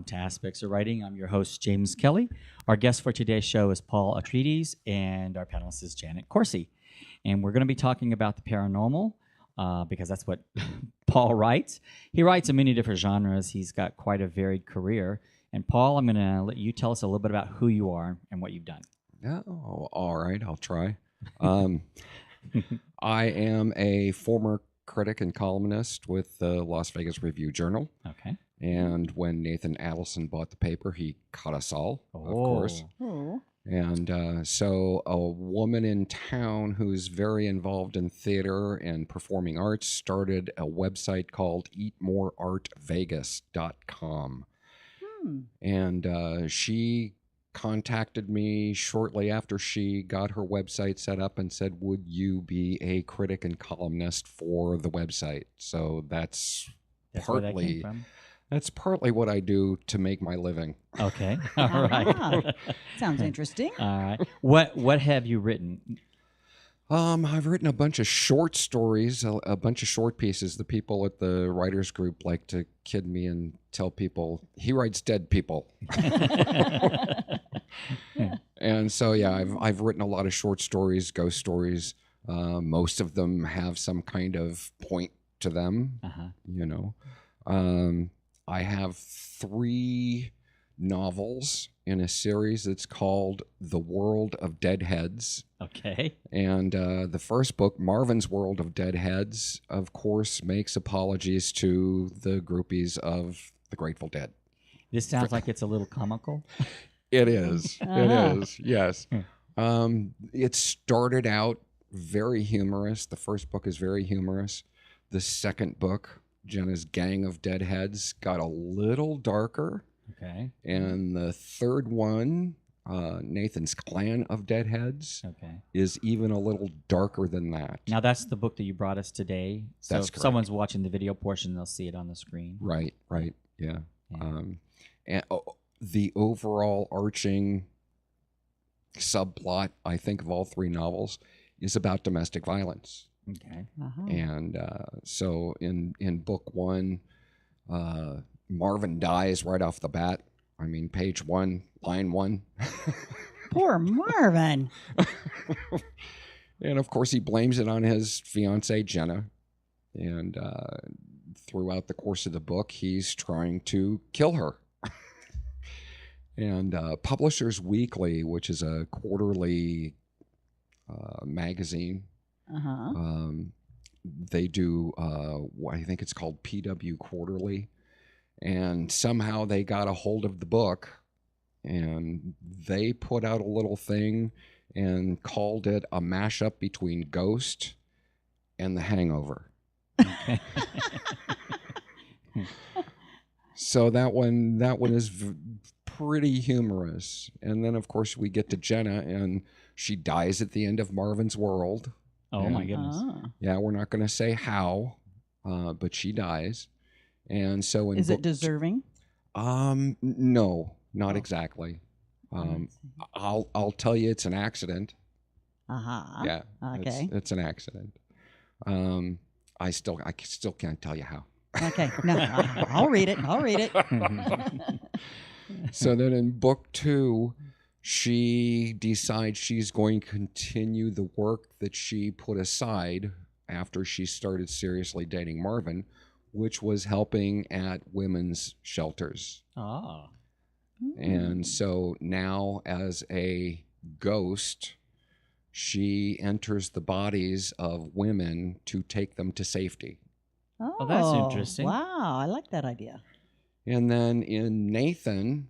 to Aspects of Writing. I'm your host, James Kelly. Our guest for today's show is Paul Atreides, and our panelist is Janet Corsi. And we're going to be talking about the paranormal because that's what Paul writes. He writes in many different genres. He's got quite a varied career. And Paul, I'm going to let you tell us a little bit about who you are and what you've done. Oh, all right. I'll try. I am a former critic and columnist with the Las Vegas Review-Journal. Okay. And when Nathan Adelson bought the paper, he cut us all, of course. Oh. And so a woman in town who's very involved in theater and performing arts started a website called eatmoreartvegas.com. And she contacted me shortly after she got her website set up and said, would you be a critic and columnist for the website? So that's where that came from? That's partly what I do to make my living. Okay. All right. Sounds interesting. All right. What have you written? I've written a bunch of short stories, a bunch of short pieces. The people at the writers group like to kid me and tell people he writes dead people. And so, yeah, I've written a lot of short stories, ghost stories. Most of them have some kind of point to them, you know. I have 3 novels in a series that's called The World of Deadheads. Okay. And the first book, Marvin's World of Deadheads, of course, makes apologies to the groupies of the Grateful Dead. This sounds like it's a little comical. It is. It is, yes. It started out very humorous. The first book is very humorous. The second book, Jenna's Gang of Deadheads, got a little darker. Okay. And the third one, Nathan's Clan of Deadheads, is even a little darker than that. Now, that's the book that you brought us today. So That's if correct. someone's watching the video portion, they'll see it on the screen. Right, yeah. And the overall arching subplot, I think, of all 3 novels is about domestic violence. Okay. And so in book 1, Marvin dies right off the bat. I mean, page 1, line 1. Poor Marvin. And of course, he blames it on his fiancée, Jenna. And throughout the course of the book, he's trying to kill her. And Publishers Weekly, which is a quarterly magazine, they do what I think it's called PW Quarterly. And somehow they got a hold of the book and they put out a little thing and called it a mashup between Ghost and The Hangover. Okay. So that one is pretty humorous. And then, of course, we get to Jenna, and she dies at the end of Marvin's World. Oh, my goodness. Yeah, we're not going to say how, but she dies. And so in Is it deserving? No, not exactly. I'll tell you it's an accident. Yeah. Okay. It's an accident. I still can't tell you how. Okay. No, I'll read it. So then in book 2, she decides she's going to continue the work that she put aside after she started seriously dating Marvin, which was helping at women's shelters. Oh. And so now as a ghost, she enters the bodies of women to take them to safety. Oh, that's interesting. Wow, I like that idea. And then in Nathan,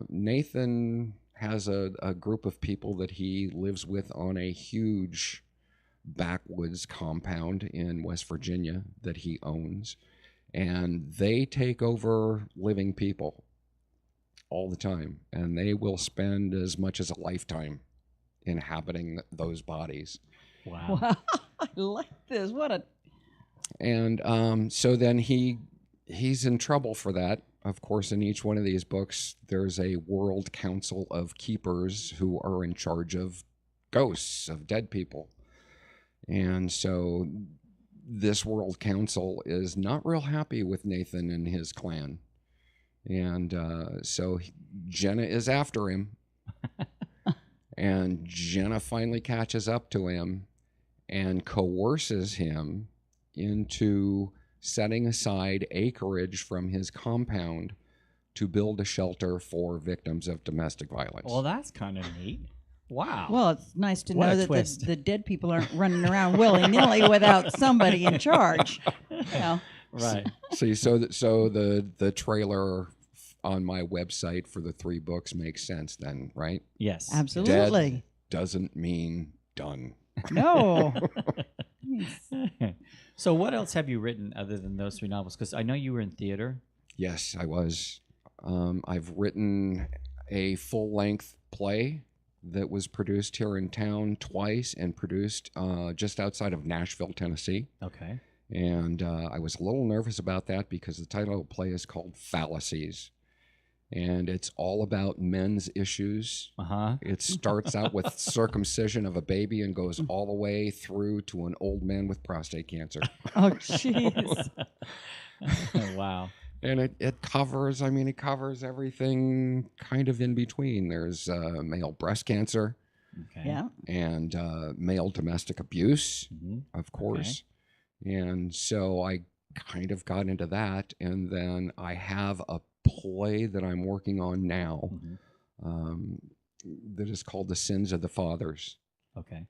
Nathan has a group of people that he lives with on a huge backwoods compound in West Virginia that he owns. And they take over living people all the time. And they will spend as much as a lifetime inhabiting those bodies. Wow. I like this. And so then he's in trouble for that. Of course, in each one of these books, there's a world council of keepers who are in charge of ghosts, of dead people. And so this world council is not real happy with Nathan and his clan. And so Jenna is after him. And Jenna finally catches up to him and coerces him into setting aside acreage from his compound to build a shelter for victims of domestic violence. Well, that's kind of neat. Wow. Well, it's nice to What a know that twist. the dead people aren't running around willy-nilly without somebody in charge. You know. Right. See, so the trailer on my website for the 3 books makes sense then, right? Yes. Absolutely. Dead doesn't mean done. No. So, what else have you written other than those 3 novels? Because I know you were in theater. Yes, I was. I've written a full-length play that was produced here in town twice and produced just outside of Nashville, Tennessee. Okay. And I was a little nervous about that because the title of the play is called Fallacies. And it's all about men's issues. Uh-huh. It starts out with circumcision of a baby and goes all the way through to an old man with prostate cancer. Oh, jeez. Wow. And it covers everything kind of in between. There's male breast cancer Okay. Yeah. and male domestic abuse, Mhm. of course. And so I kind of got into that. And then I have a play that I'm working on now Mhm. that is called The Sins of the Fathers, Okay.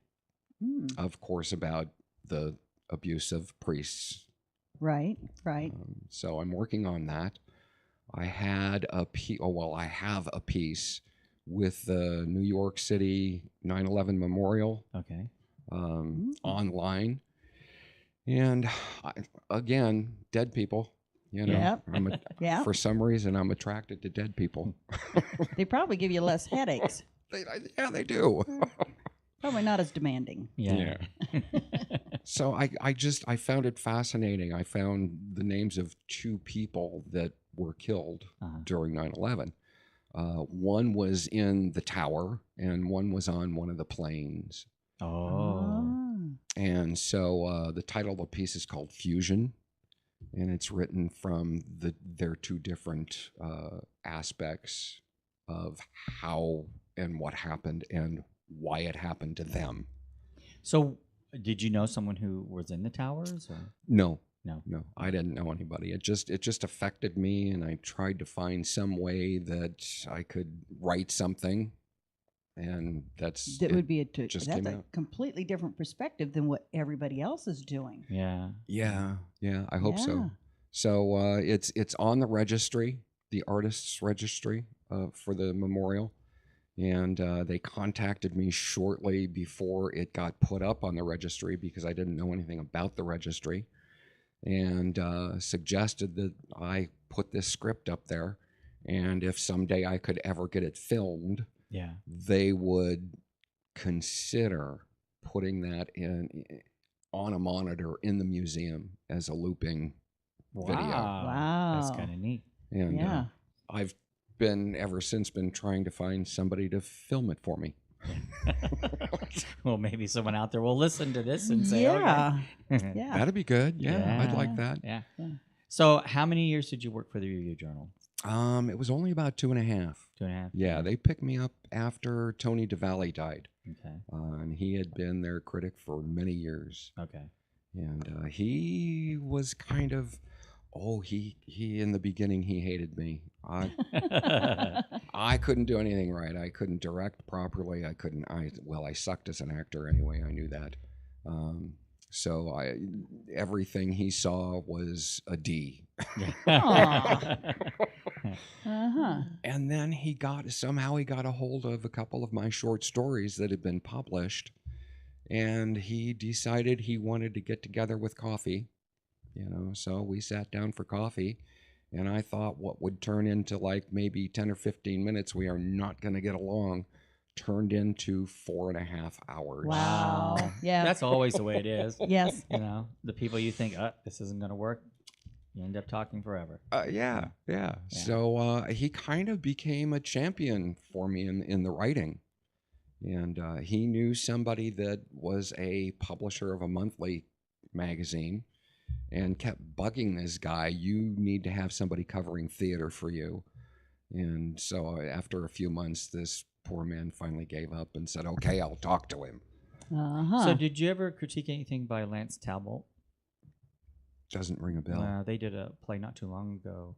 Mm. of course, about the abuse of priests. Right. Right. So I'm working on that. I had a I have a piece with the New York City 9/11 Memorial Okay. online. And again, dead people. You know, Yep. Yeah. for some reason, I'm attracted to dead people. They probably give you less headaches. They do. Probably not as demanding. Yeah. So I found it fascinating. I found the names of 2 people that were killed Uh-huh. during 9/11. One was in the tower, and one was on one of the planes. Oh. And so the title of the piece is called Fusion, and it's written from their 2 different aspects of how and what happened and why it happened to them. So, did you know someone who was in the towers? Or? No, No. I didn't know anybody. It just affected me, and I tried to find some way that I could write something, and that's That would be just that's came a out. completely different perspective than what everybody else is doing. Yeah. Yeah, I hope Yeah. so. So it's on the registry, the artist's registry for the memorial, and they contacted me shortly before it got put up on the registry because I didn't know anything about the registry, and suggested that I put this script up there, and if someday I could ever get it filmed, Yeah. they would consider putting that on a monitor in the museum as a looping video. Wow. That's kind of neat. And Yeah. I've ever since been trying to find somebody to film it for me. Well, maybe someone out there will listen to this and say, Yeah. okay. Yeah. That'd be good. Yeah, I'd like that. Yeah. Yeah. So, how many years did you work for the Review Journal? It was only about 2.5. 2.5. Yeah, they picked me up after Tony DeValley died, Okay. and he had been their critic for many years. Okay. And he was kind of, he in the beginning he hated me. I couldn't do anything right. I couldn't direct properly. I sucked as an actor anyway. I knew that. So everything he saw was a D. Aw. Uh-huh. And then he got a hold of a couple of my short stories that had been published, and he decided he wanted to get together with coffee. So we sat down for coffee, and I thought what would turn into like maybe 10 or 15 minutes, we are not going to get along, turned into 4.5 hours. Wow. Yeah. That's always the way it is. Yes. The people you think, this isn't going to work, you end up talking forever. Yeah. So he kind of became a champion for me in the writing. And he knew somebody that was a publisher of a monthly magazine. and kept bugging this guy. You need to have somebody covering theater for you. And so after a few months, this poor man finally gave up and said, okay, I'll talk to him. Uh-huh. So did you ever critique anything by Lance Talbot? Doesn't ring a bell. They did a play not too long ago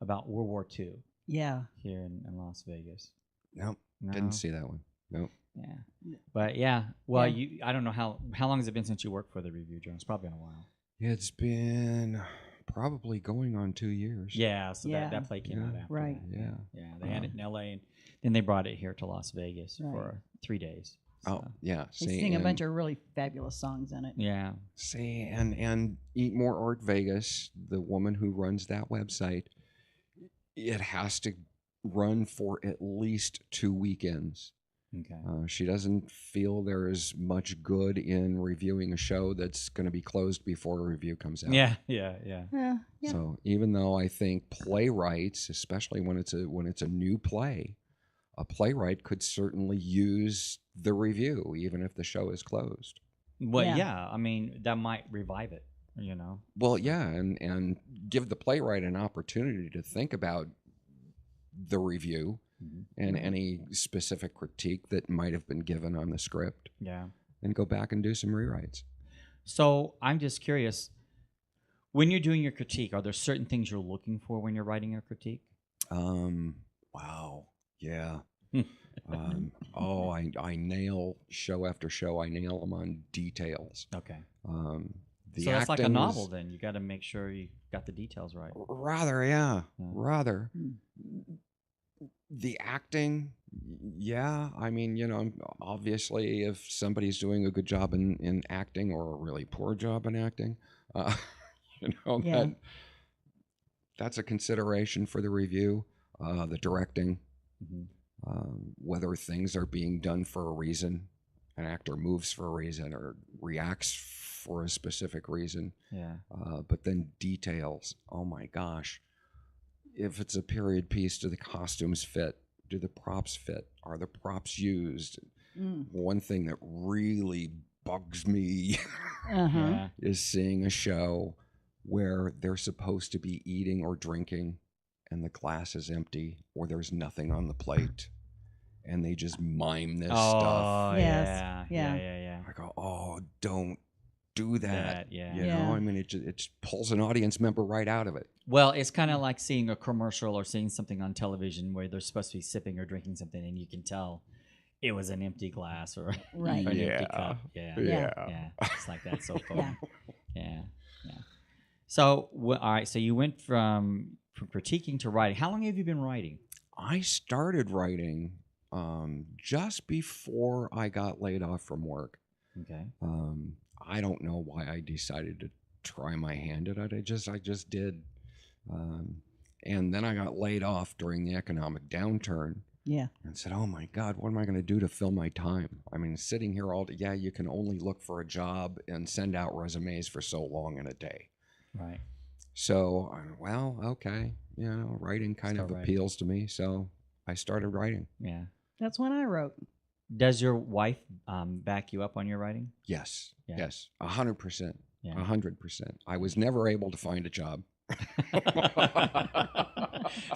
about World War II Yeah. here in Las Vegas. Nope. No? Didn't see that one. Nope. Yeah. But yeah, well, Yeah. I don't know how long has it been since you worked for the Review Journal? It's probably been a while. It's been probably going on 2 years. Yeah, so Yeah. that play came Yeah. out after Right. that. Yeah. Yeah, they had it in LA, and then they brought it here to Las Vegas Right. for 3 days. Oh, So, yeah. They sing a bunch of really fabulous songs in it. yeah. See, and Eat More Art Vegas, the woman who runs that website, it has to run for at least 2 weekends. Okay. She doesn't feel there is much good in reviewing a show that's going to be closed before a review comes out. Yeah. Yeah. Yeah. So even though I think playwrights, especially when it's a new play, a playwright could certainly use the review even if the show is closed. Well, Yeah. yeah. I mean, that might revive it. You know. Well, yeah, and give the playwright an opportunity to think about the review and any specific critique that might have been given on the script, Yeah. and go back and do some rewrites. So I'm just curious. When you're doing your critique, are there certain things you're looking for when you're writing a critique? Wow, yeah. I nail show after show. I nail them on details. Okay. The So that's like a acting novel is- then. You got to make sure you got the details right. Rather, yeah. Yeah. Rather. Mm. The acting, yeah. I mean, obviously, if somebody's doing a good job in acting or a really poor job in acting, Yeah. that's a consideration for the review. The directing, Mhm. whether things are being done for a reason, an actor moves for a reason or reacts for a specific reason. Yeah. But then details, oh my gosh. If it's a period piece, do the costumes fit? Do the props fit? Are the props used? Mm. One thing that really bugs me Uh-huh. Yeah. is seeing a show where they're supposed to be eating or drinking and the glass is empty or there's nothing on the plate and they just mime this stuff. Oh, Yes. yeah. Yeah. Yeah. Yeah. I go, oh, don't do that. Yeah. You Yeah. know, I mean, it just pulls an audience member right out of it. Well, it's kind of like seeing a commercial or seeing something on television where they're supposed to be sipping or drinking something, and you can tell it was an empty glass or Right. an empty Yeah. cup. Yeah. Yeah. Yeah. It's like that. So fun. Yeah. Yeah. Yeah. So, all right. So you went from critiquing to writing. How long have you been writing? I started writing just before I got laid off from work. Okay. I don't know why I decided to try my hand at it. I just did. And then I got laid off during the economic downturn Yeah. and said, oh my God, what am I going to do to fill my time? I mean, sitting here all day, yeah, you can only look for a job and send out resumes for so long in a day. Right. So, well, okay, writing kind Start of writing. appeals to me. So I started writing. Yeah. That's when I wrote. Does your wife back you up on your writing? Yes, Yeah. yes, 100%. Yeah. 100%. I was never able to find a job.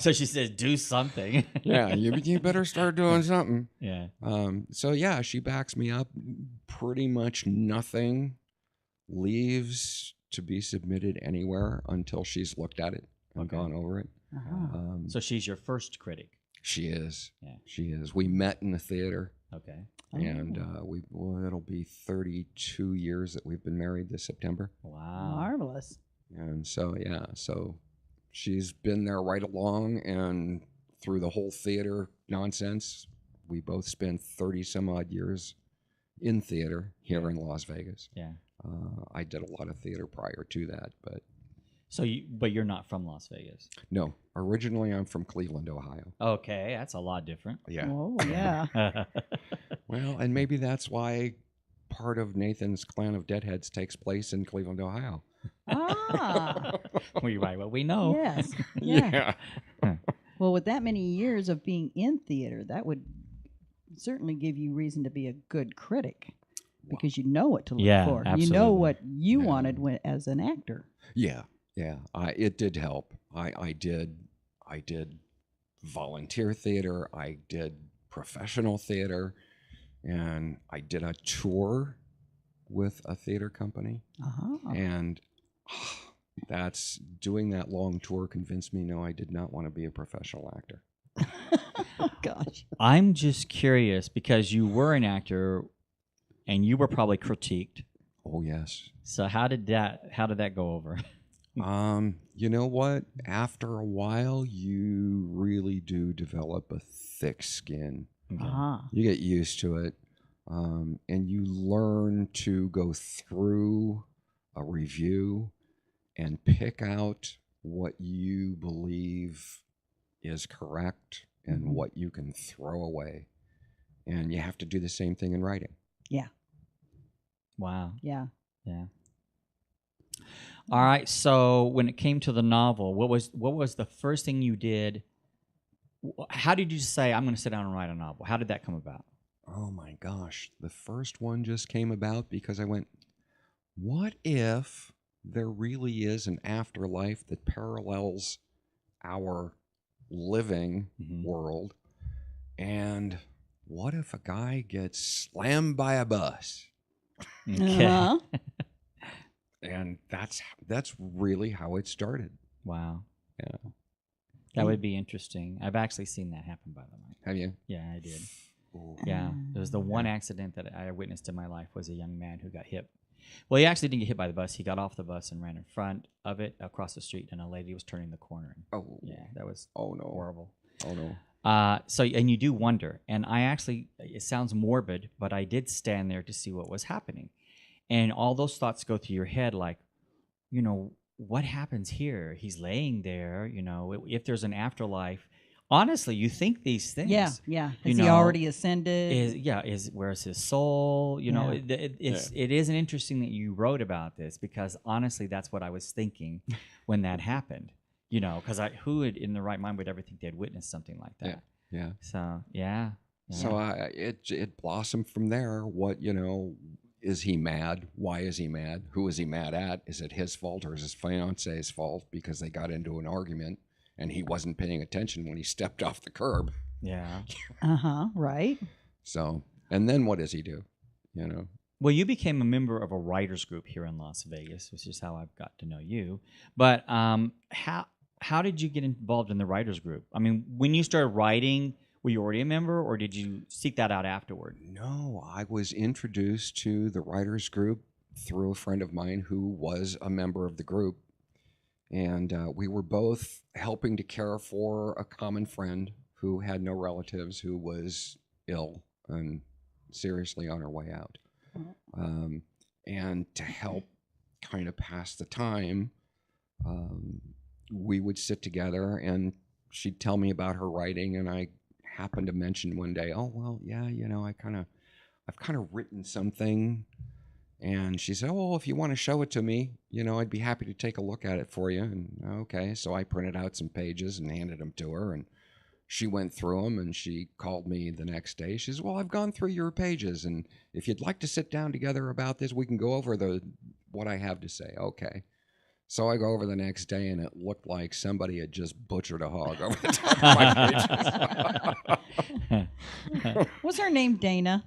So she says, do something. Yeah, you better start doing something. Yeah. So yeah, she backs me up. Pretty much nothing leaves to be submitted anywhere until she's looked at it and Okay. gone over it. Uh-huh. So she's your first critic. She is. Yeah. She is. We met in the theater, Okay. and it'll be 32 years that we've been married this September. Wow. Marvelous. And so yeah, so she's been there right along, and through the whole theater nonsense, we both spent 30 some odd years in theater here in Las Vegas. Yeah. I did a lot of theater prior to that, but So but you're not from Las Vegas. no. Originally, I'm from Cleveland, Ohio. Okay, that's a lot different. Yeah. Oh, yeah. Well, and maybe that's why part of Nathan's Clan of Deadheads takes place in Cleveland, Ohio. Ah. We right what we know. Yes. Yeah. Well, with that many years of being in theater, that would certainly give you reason to be a good critic. because you know what to look Yeah, for. You absolutely. know what you Yeah. wanted as an actor. Yeah, yeah. It did help. I did volunteer theater. I did professional theater, and I did a tour with a theater company. Uh-huh. And that's doing that long tour convinced me no, I did not want to be a professional actor. Oh, gosh. I'm just curious because you were an actor and you were probably critiqued. Oh yes. So how did that go over? You know what? After a while, you really do develop a thick skin. Okay. Uh-huh. You get used to it, and you learn to go through a review and pick out what you believe is correct and Mhm. what you can throw away. And you have to do the same thing in writing. Wow. Yeah. Yeah. All right. So when it came to the novel, what was the first thing you did? How did you say I'm going to sit down and write a novel? How did that come about? Oh my gosh. The first one just came about because I went, what if there really is an afterlife that parallels our living Mhm. world? And what if a guy gets slammed by a bus? Okay. Uh-huh. And that's really how it started. Wow. Yeah. That would be interesting. I've actually seen that happen, by the way. Have you? Yeah, I did. Ooh. Yeah, it was the one accident that I witnessed in my life was a young man who got hit. Well, he actually didn't get hit by the bus. He got off the bus and ran in front of it across the street, and a lady was turning the corner. And Oh. yeah, that was Oh no. horrible. Oh no. So, and you do wonder, and I actually, it sounds morbid, but I did stand there to see what was happening. And all those thoughts go through your head like, what happens here? He's laying there, if there's an afterlife. Honestly, you think these things. Yeah. Yeah. You Has he know, already ascended? Where's his soul? Yeah. It is interesting that you wrote about this because honestly, that's what I was thinking when that happened. Because who in the right mind would ever think they'd witness something like that? Yeah. So yeah. So it blossomed from there. What is he mad? Why is he mad? Who is he mad at? Is it his fault or is his fiance's fault because they got into an argument and he wasn't paying attention when he stepped off the curb? Yeah. Uh-huh. Right. So, and then what does he do? Well, you became a member of a writers group here in Las Vegas, which is how I've got to know you. But how did you get involved in the writers group? I mean, when you started writing, were you already a member, or did you seek that out afterward? No, I was introduced to the writers group through a friend of mine who was a member of the group. And we were both helping to care for a common friend who had no relatives, who was ill and seriously on her way out. And to help kind of pass the time, we would sit together and she'd tell me about her writing, and I happened to mention one day, oh, well, yeah, I've kind of written something. And she said, oh, if you want to show it to me, I'd be happy to take a look at it for you. And okay, so I printed out some pages and handed them to her, and she went through them, and she called me the next day. She says, well, I've gone through your pages, and if you'd like to sit down together about this, we can go over what I have to say. Okay. So I go over the next day, and it looked like somebody had just butchered a hog over the top of my pages. Was her name Dana?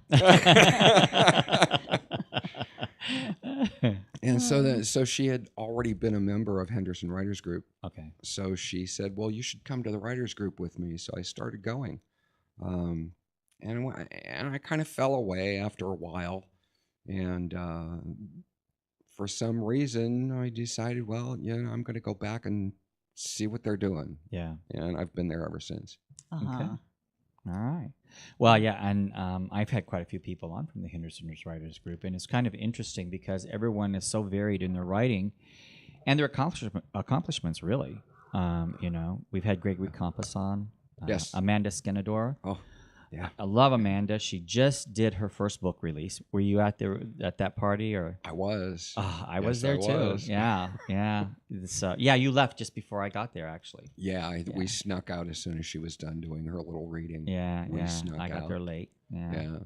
And so she had already been a member of Henderson Writers Group. Okay. So she said, well, you should come to the writers group with me. So I started going. And I kind of fell away after a while. And for some reason, I decided, well, I'm going to go back and see what they're doing. Yeah. And I've been there ever since. Uh-huh. Okay. All right. Well, yeah, and I've had quite a few people on from the Henderson Writers Group, and it's kind of interesting because everyone is so varied in their writing and their accomplishments, really. We've had Gregory Compass on. Yes. Amanda Skenador. Oh, yeah. I love Amanda. She just did her first book release. Were you out there at that party, or? I was. I was there too. Was. Yeah, yeah. You left just before I got there, actually. Yeah, we snuck out as soon as she was done doing her little reading. Yeah, we snuck I got out. there late. Yeah.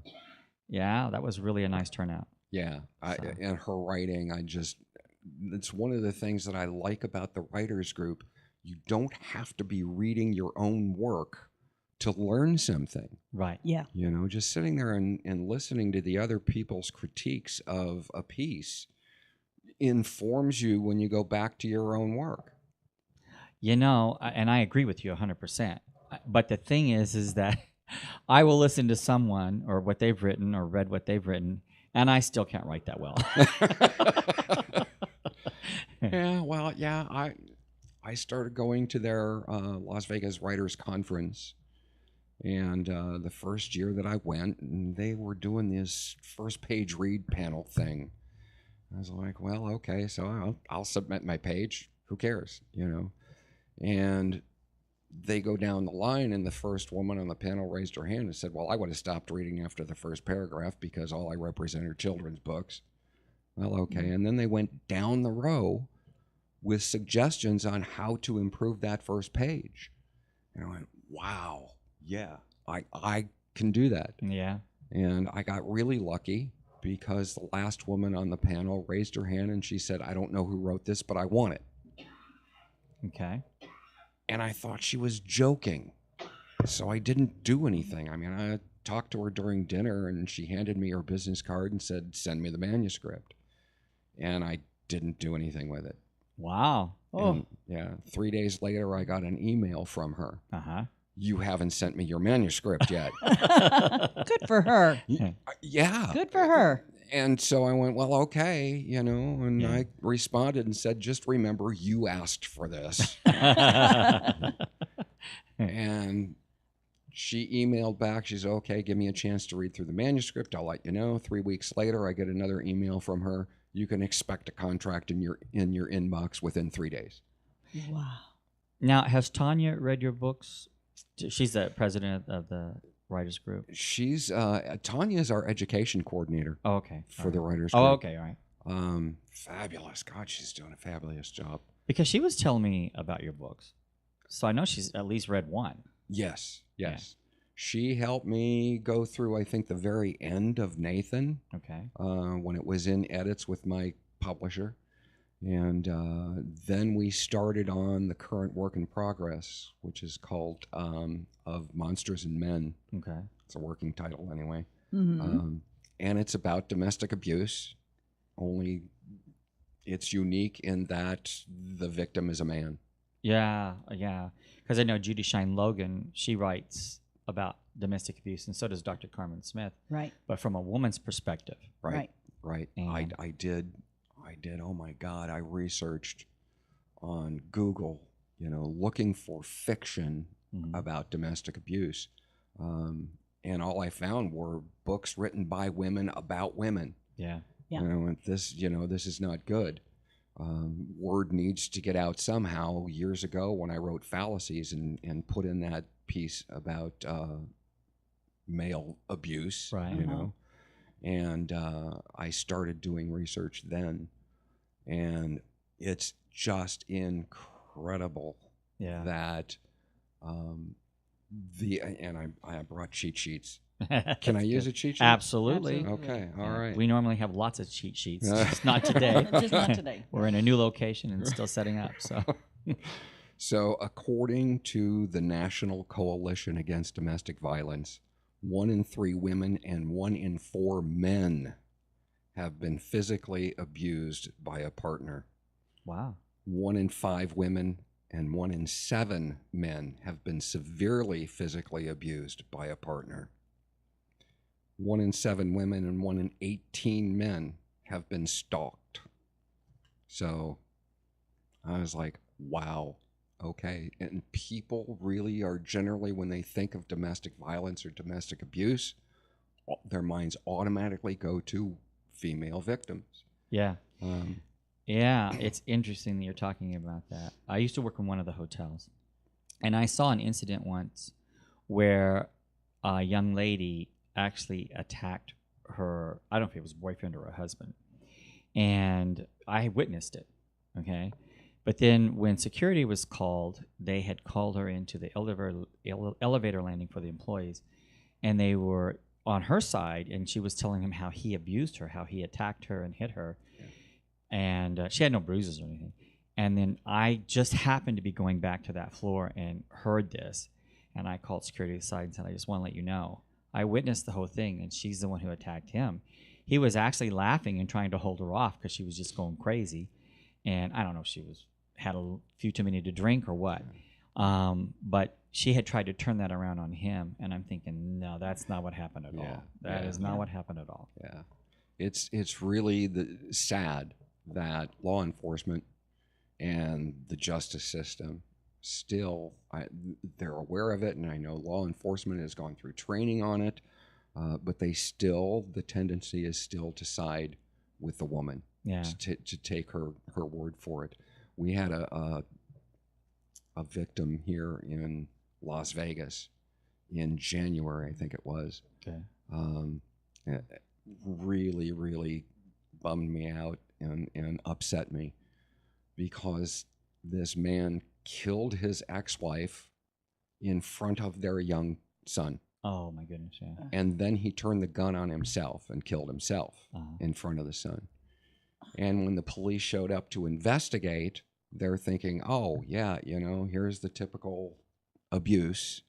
Yeah, that was really a nice turnout. Yeah. So. And her writing, it's one of the things that I like about the writers group. You don't have to be reading your own work to learn something. Right. Yeah. You know, just sitting there and listening to the other people's critiques of a piece informs you when you go back to your own work. You know, and I agree with you 100%. But the thing is that I will listen to someone or what they've written or read what they've written, and I still can't write that well. Yeah, well, yeah, I started going to their Las Vegas Writers Conference, and the first year that I went, and they were doing this first page read panel thing. I was like, well, okay, so I'll submit my page. Who cares, you know? And they go down the line, and the first woman on the panel raised her hand and said, well, I would have stopped reading after the first paragraph because all I represent are children's books. Well, okay. And then they went down the row with suggestions on how to improve that first page. And I went, wow, yeah, I can do that. Yeah. And I got really lucky because the last woman on the panel raised her hand and she said, I don't know who wrote this, but I want it. Okay. And I thought she was joking. So I didn't do anything. I mean, I talked to her during dinner and she handed me her business card and said, send me the manuscript. And I didn't do anything with it. Wow. Oh, And, yeah. 3 days later, I got an email from her. Uh-huh. You haven't sent me your manuscript yet. good for her. Yeah. Good for her. And so I went, well, okay, you know, and Yeah. I responded and said, just remember, you asked for this. And she emailed back. She said, okay, give me a chance to read through the manuscript. I'll let you know. 3 weeks later, I get another email from her. You can expect a contract in your inbox within 3 days. Wow. Now, has Tanya read your books? She's the president of the writers group. She's Tanya's our education coordinator Oh, okay. for the writers Oh, group. okay. All right. Fabulous. God, she's doing a fabulous job. Because she was telling me about your books. So I know she's at least read one. Yes. She helped me go through, I think, the very end of Nathan Okay. when it was in edits with my publisher. And then we started on the current work in progress, which is called Of Monsters and Men. Okay. It's a working title anyway. Mm-hmm. And it's about domestic abuse, only it's unique in that the victim is a man. Yeah. Because I know Judy Shine Logan, she writes about domestic abuse, and so does Dr. Carmen Smith, Right. but from a woman's perspective. Right. And- I did. Oh my God. I researched on Google, you know, looking for fiction Mhm. about domestic abuse. And all I found were books written by women about women. Yeah. Yeah. And I went, this is not good. Word needs to get out somehow. Years ago when I wrote Fallacies and put in that piece about male abuse, Right. you know, and I started doing research then. And it's just incredible Yeah. that I brought cheat sheets. Can I use a cheat sheet? Absolutely. Absolutely. Okay, all right. We normally have lots of cheat sheets, just not today. Just not today. We're in a new location and still setting up. So, So, according to the National Coalition Against Domestic Violence, 1 in 3 women and 1 in 4 men have been physically abused by a partner. wow. 1 in 5 women and 1 in 7 men have been severely physically abused by a partner. 1 in 7 women and 1 in 18 men have been stalked. So I was like, wow, okay. And people really are generally, when they think of domestic violence or domestic abuse, their minds automatically go to female victims. Yeah. Um, Yeah. It's interesting that you're talking about that. I used to work in one of the hotels, and I saw an incident once where a young lady actually attacked her, I don't know if it was boyfriend or a husband, and I witnessed it. Okay. But then when security was called, they had called her into the elevator landing for the employees, and they were on her side, and she was telling him how he abused her, how he attacked her and hit her, and she had no bruises or anything. And then I just happened to be going back to that floor and heard this, and I called security aside and said, "I just want to let you know, I witnessed the whole thing, and she's the one who attacked him." He was actually laughing and trying to hold her off because she was just going crazy, and I don't know if she had a few too many to drink or what. But she had tried to turn that around on him, and I'm thinking, no, that's not what happened at all. That is not what happened at all. Yeah, it's really sad that law enforcement and the justice system still they're aware of it, and I know law enforcement has gone through training on it, but the tendency is still to side with the woman, to take her word for it. We had a victim here in Las Vegas in January, I think it was. Okay. It really, really bummed me out and upset me because this man killed his ex-wife in front of their young son. Oh, my goodness, yeah. And then he turned the gun on himself and killed himself in front of the son. And when the police showed up to investigate, they're thinking, oh, yeah, here's the typical abuse,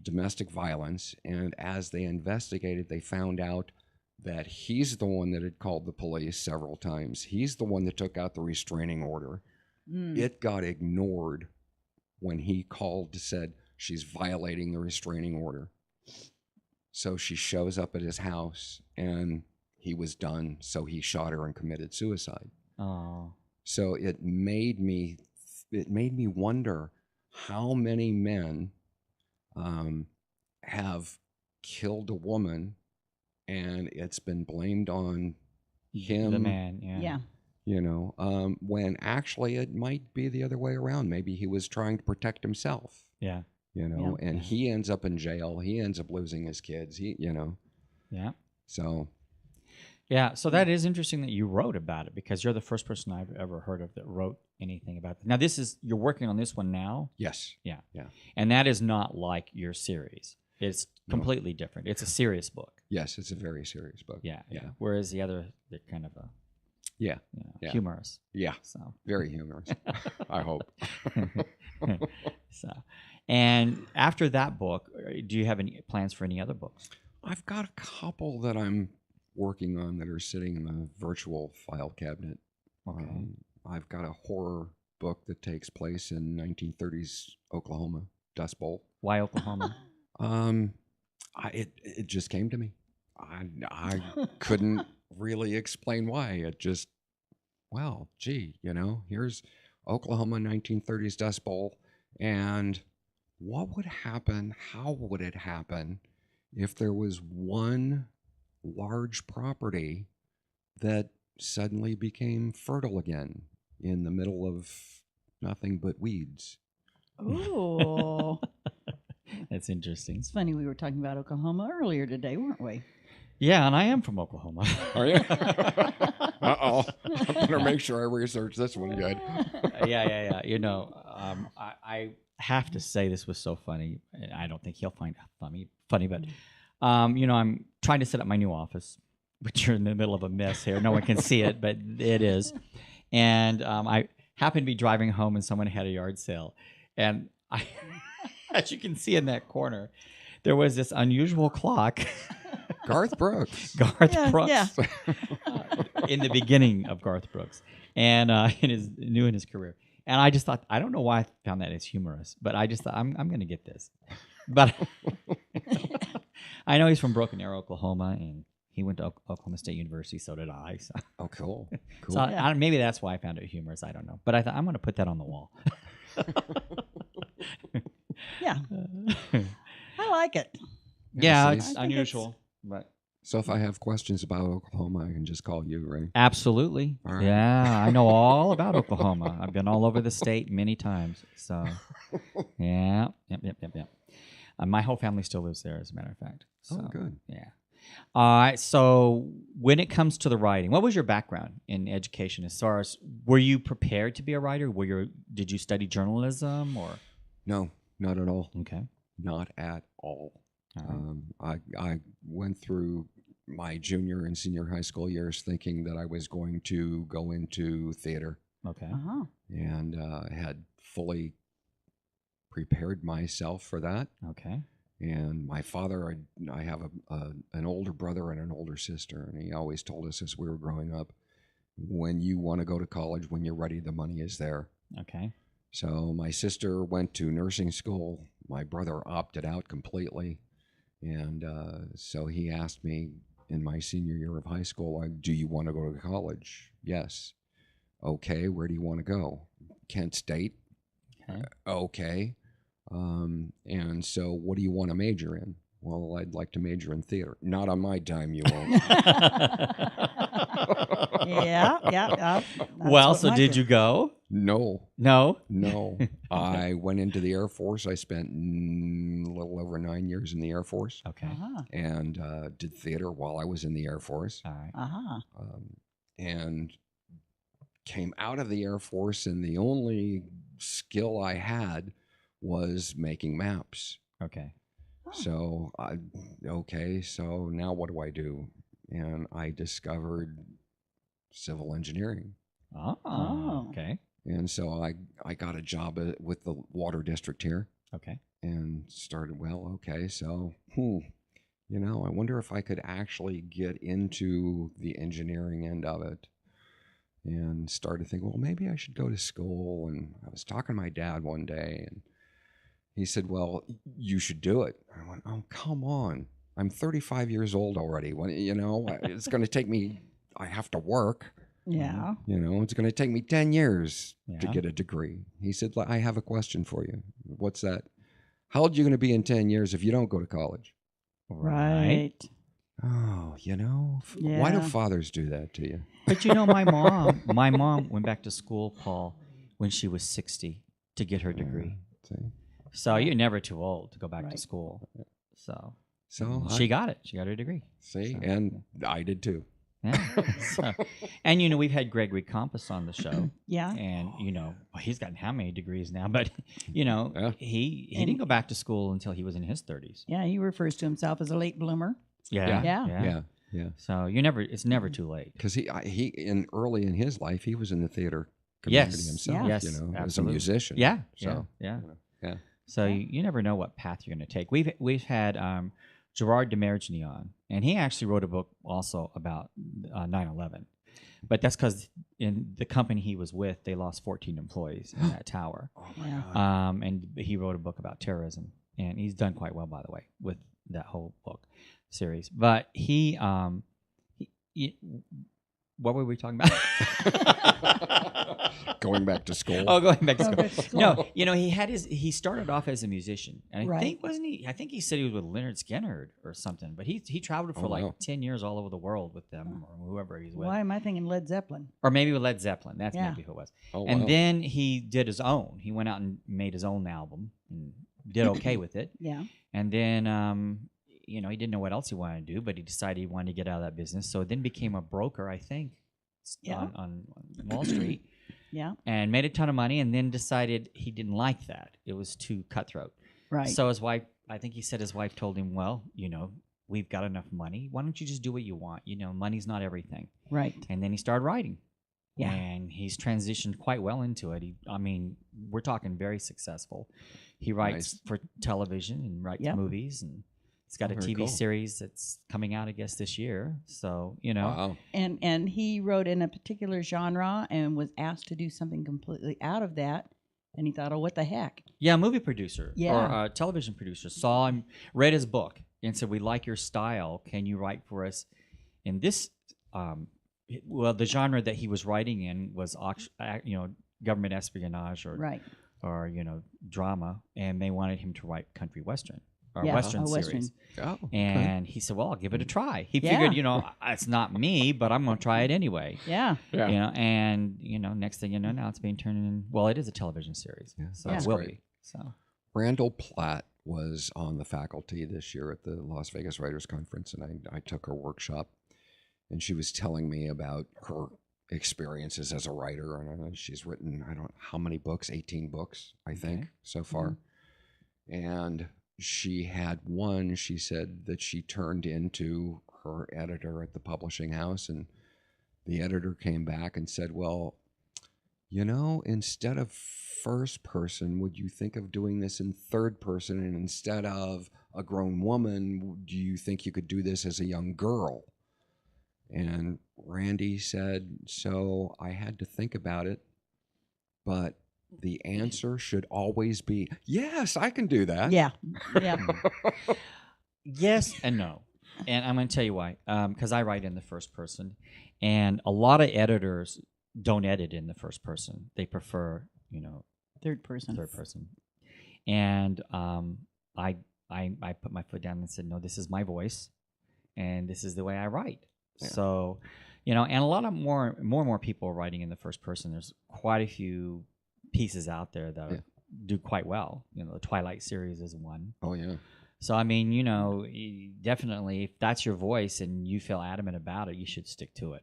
domestic violence. And as they investigated, they found out that he's the one that had called the police several times. He's the one that took out the restraining order. It got ignored when he called to said she's violating the restraining order. So she shows up at his house and he was done. So he shot her and committed suicide. Oh. So it made me wonder how many men have killed a woman and it's been blamed on him, the man. Yeah. When actually it might be the other way around. Maybe he was trying to protect himself. Yeah. And he ends up in jail. He ends up losing his kids. Yeah. So. Yeah, so that is interesting that you wrote about it because you're the first person I've ever heard of that wrote anything about it. Now, you're working on this one now? Yes. Yeah. Yeah. And that is not like your series. It's completely different. It's a serious book. Yes, it's a very serious book. Yeah. Whereas the other, they're kind of humorous. Yeah. So very humorous. I hope. So, and after that book, do you have any plans for any other books? I've got a couple that I'm working on that are sitting in the virtual file cabinet. Okay. I've got a horror book that takes place in 1930s Oklahoma, Dust Bowl. Why Oklahoma? It just came to me. I couldn't really explain why. It just, well, gee, here's Oklahoma 1930s Dust Bowl, and what would happen? How would it happen if there was one large property that suddenly became fertile again in the middle of nothing but weeds? Oh, that's interesting. It's funny. We were talking about Oklahoma earlier today, weren't we? Yeah, and I am from Oklahoma. Are you? Uh-oh. I better make sure I research this one good. Yeah. I have to say this was so funny. And I don't think he'll find it funny, but I'm trying to set up my new office, which you're in the middle of a mess here. No one can see it, but it is. And I happened to be driving home, and someone had a yard sale, and as you can see in that corner, there was this unusual clock. Garth Brooks. Brooks. Yeah. In the beginning of Garth Brooks, and in his career. And I just thought, I don't know why I found that as humorous, but I just thought I'm going to get this. But I know he's from Broken Arrow, Oklahoma, and he went to Oklahoma State University. So did I. So. Oh, cool. So maybe that's why I found it humorous. I don't know. But I thought I'm going to put that on the wall. Yeah. I like it. Yeah, it's unusual. But so if I have questions about Oklahoma, I can just call you, right? Absolutely. Right. Yeah, I know all about Oklahoma. I've been all over the state many times. So, yeah. Yep. My whole family still lives there, as a matter of fact. So, oh, good. Yeah. All right. So when it comes to the writing, what was your background in education? As far as, were you prepared to be a writer? Did you study journalism or? No, not at all. Okay. Not at all. I went through my junior and senior high school years thinking that I was going to go into theater, Okay. Uh-huh. and had fully prepared myself for that. Okay. And my father, I have an older brother and an older sister, and he always told us as we were growing up, when you want to go to college, when you're ready, the money is there. Okay. So my sister went to nursing school. My brother opted out completely. And so he asked me in my senior year of high school, do you want to go to college? Yes. Okay, where do you want to go? Kent State. Okay. Okay. And so what do you want to major in? Well, I'd like to major in theater. Not on my dime, you won't. Yeah. Well, so did you go? No. No. No. I went into the Air Force. I spent a little over 9 years in the Air Force, Okay. Uh-huh. and did theater while I was in the Air Force. All right. Uh-huh. And came out of the Air Force, and the only skill I had was making maps. Okay. So, so now what do I do? And I discovered civil engineering. Oh. Okay. And so I got a job with the water district here, Okay. and started, so, I wonder if I could actually get into the engineering end of it. And started thinking, well, maybe I should go to school. And I was talking to my dad one day, and he said, well, you should do it. I went, oh, come on. I'm 35 years old already. It's going to take me, I have to work. Yeah. It's going to take me 10 years to Yeah. get a degree. He said, I have a question for you. What's that? How old are you going to be in 10 years if you don't go to college? Right. Oh, Yeah. why do fathers do that to you? But my mom went back to school, Paul, when she was 60 to get her degree. See? So you're never too old to go back to Right. school. So So she got it. She got her degree. see, So, and I did too. Yeah. And we've had Gregory Compass on the show, Yeah. and he's gotten how many degrees now? But Yeah. he didn't go back to school until he was in his 30s. Yeah. He refers to himself as a late bloomer. Yeah. Yeah. Yeah. So it's never too late. Because he early in his life, he was in the theater community Yes. himself. Yes, as a absolutely. musician. Yeah. So Yeah. yeah. So you never know what path you're going to take. We've had Gerard Demerigny, and he actually wrote a book also about 9/11. But that's because in the company he was with, they lost 14 employees in that tower. Oh my Yeah. God. And he wrote a book about terrorism, and he's done quite well, by the way, with that whole book series. But he what were we talking about? Going back to school. Oh, going back to Go school. back to school. No, he started off as a musician, and I Right. think I think he said he was with Leonard Skinner or something. But he traveled for Oh, wow. 10 years all over the world with them, or whoever he's with, Why am I thinking Led Zeppelin? or maybe with Led Zeppelin. That's Yeah. maybe who it was. Oh, And wow. then he did his own. He went out and made his own album and did okay with it. Yeah. And then he didn't know what else he wanted to do, but he decided he wanted to get out of that business. So then became a broker, I think, Yeah. on Wall Street. Yeah. And made a ton of money, and then decided he didn't like that. It was too cutthroat. Right. So his wife, I think he said his wife told him, well, we've got enough money. Why don't you just do what you want? Money's not everything. Right. And then he started writing. Yeah. And he's transitioned quite well into it. We're talking very successful. He writes Nice. for television and writes Yep. movies, and he's got Oh, a very TV cool. series that's coming out, I guess, this year. So, Wow. And he wrote in a particular genre and was asked to do something completely out of that. And he thought, oh, what the heck? Yeah, a movie producer Yeah. or a television producer saw him, read his book, and said, "We like your style. Can you write for us in this?" The genre that he was writing in was, government espionage or Right. drama, and they wanted him to write country western or Yeah, western a series. Western. Oh, And he said, "Well, I'll give it a try." He Yeah. figured, it's not me, but I'm going to try it anyway. Yeah. Yeah. Next thing you know, now it's being turned in. Well, it is a television series, Yeah, so that's it will great. be. So Randall Platt was on the faculty this year at the Las Vegas Writers Conference, and I took her workshop, and she was telling me about her experiences as a writer, and she's written, I don't know how many books, 18 books, I think, so far. And she had one, she said, that she turned into her editor at the publishing house, and the editor came back and said, well, instead of first person, would you think of doing this in third person? And instead of a grown woman, do you think you could do this as a young girl? And Randy said, so I had to think about it, but the answer should always be, yes, I can do that. Yeah. Yeah. Yes and no. And I'm going to tell you why. Because I write in the first person, and a lot of editors don't edit in the first person. They prefer, Third person. third person. And I put my foot down and said, no, this is my voice, and this is the way I write. Yeah. So, and a lot of more and more people are writing in the first person. There's quite a few pieces out there that do quite well. The Twilight series is one. Oh, yeah. So, I mean, definitely if that's your voice and you feel adamant about it, you should stick to it.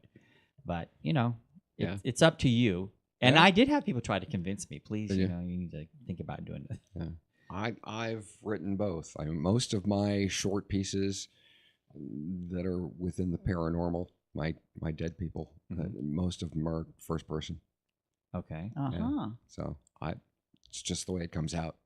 But, it's up to you. And I did have people try to convince me, please, you need to think about doing it. Yeah. I've written both. Most of my short pieces that are within the paranormal, my dead people, most of them are first person. Okay. Yeah. So it's just the way it comes out.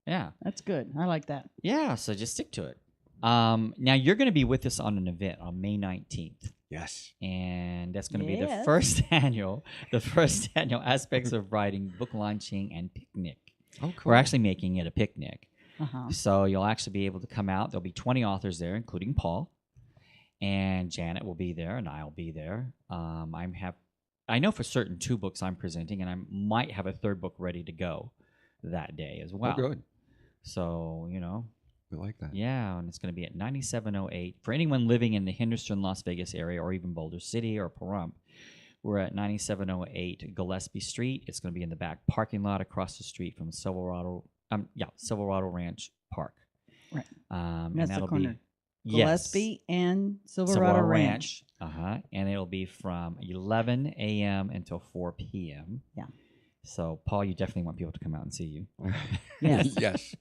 Yeah. That's good. I like that. Yeah, so just stick to it. Now, you're going to be with us on an event on May 19th. Yes. And that's going to be the first annual Aspects of Writing book launching and picnic. Oh, cool. We're actually making it a picnic. Uh-huh. So you'll actually be able to come out. There'll be 20 authors there, including Paul. And Janet will be there, and I'll be there. I know for certain 2 books I'm presenting, and I might have a 3rd book ready to go that day as well. Oh, good. So, We like that. Yeah, and it's going to be at 9708. For anyone living in the Henderson, Las Vegas area, or even Boulder City or Pahrump, we're at 9708 Gillespie Street. It's going to be in the back parking lot across the street from Silverado Ranch Park. Right. And That's the that'll corner. be Gillespie and Silverado Ranch. And it'll be from 11 a.m. until 4 p.m. Yeah. So, Paul, you definitely want people to come out and see you. Yes. Yes.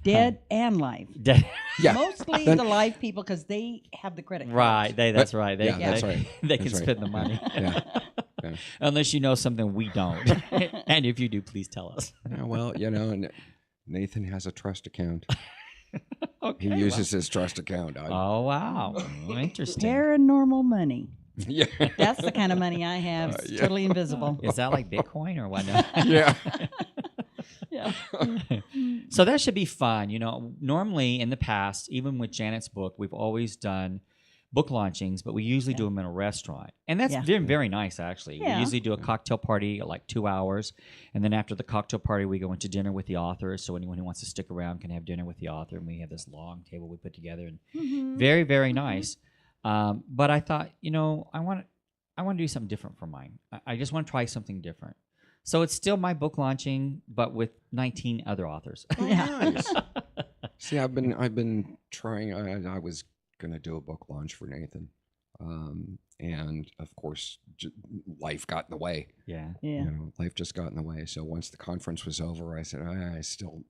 Dead and live. Yeah. Mostly the live people because they have the credit cards. Right. That's right. That's right. They can That's right. spend the money. Yeah. Unless you know something we don't. And if you do, please tell us. Yeah, well, Nathan has a trust account. Okay. He uses his trust account. Oh, wow. Interesting. Paranormal money. Yeah. That's the kind of money I have. It's totally invisible. Is that like Bitcoin or whatnot? Yeah. Yeah. So that should be fun. Normally in the past, even with Janet's book, we've always done book launchings, but we usually do them in a restaurant. And that's been very nice, actually. Yeah. We usually do a cocktail party at like 2 hours. And then after the cocktail party, we go into dinner with the author. So anyone who wants to stick around can have dinner with the author. And we have this long table we put together. And very, very nice. But I thought, I want to do something different for mine. I just want to try something different. So it's still my book launching, but with 19 other authors. Nice. See, I've been trying. I was going to do a book launch for Nathan, and of course, life got in the way. Yeah. Life just got in the way. So once the conference was over, I said,